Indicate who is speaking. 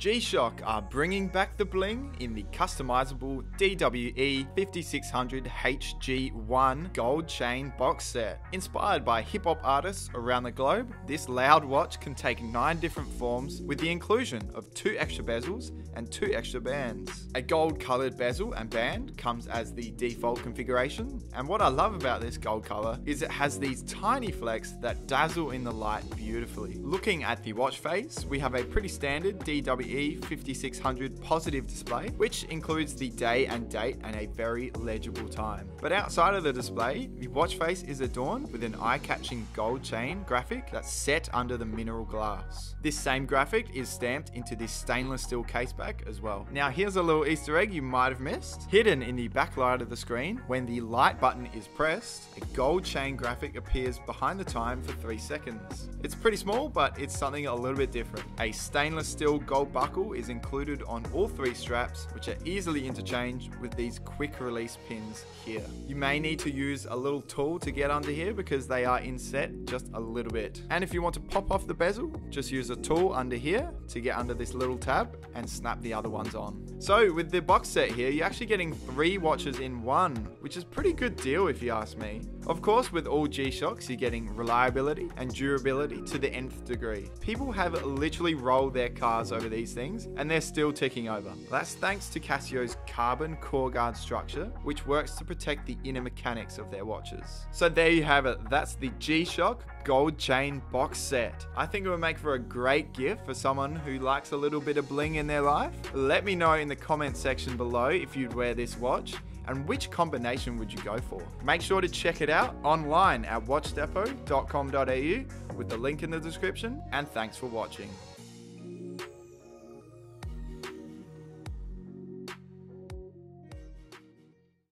Speaker 1: G-Shock are bringing back the bling in the customizable DWE5600HG-1 gold chain box set. Inspired by hip-hop artists around the globe, this loud watch can take 9 different forms with the inclusion of 2 extra bezels and 2 extra bands. A gold-coloured bezel and band comes as the default configuration, and what I love about this gold colour is it has these tiny flecks that dazzle in the light beautifully. Looking at the watch face, we have a pretty standard DWE5600 positive display, which includes the day and date and a very legible time. But outside of the display, the watch face is adorned with an eye-catching gold chain graphic that's set under the mineral glass. This same graphic is stamped into this stainless steel caseback as well. Now here's a little Easter egg you might have missed. Hidden in the backlight of the screen, when the light button is pressed, a gold chain graphic appears behind the time for 3 seconds. It's pretty small, but it's something a little bit different. A stainless steel gold buckle is included on all 3 straps, which are easily interchanged with these quick release pins here. You may need to use a little tool to get under here because they are inset just a little bit. And if you want to pop off the bezel, just use a tool under here to get under this little tab and snap the other ones on. So with the box set here, you're actually getting 3 watches in one, which is a pretty good deal if you ask me. Of course, with all G-Shocks, you're getting reliability and durability to the nth degree. People have literally rolled their cars over these things and they're still ticking over. That's thanks to Casio's carbon core guard structure, which works to protect the inner mechanics of their watches. So there you have it. That's the G-Shock gold chain box set. I think it would make for a great gift for someone who likes a little bit of bling in their life. Let me know in the comment section below if you'd wear this watch and which combination would you go for. Make sure to check it out online at watchdepot.com.au with the link in the description, and thanks for watching.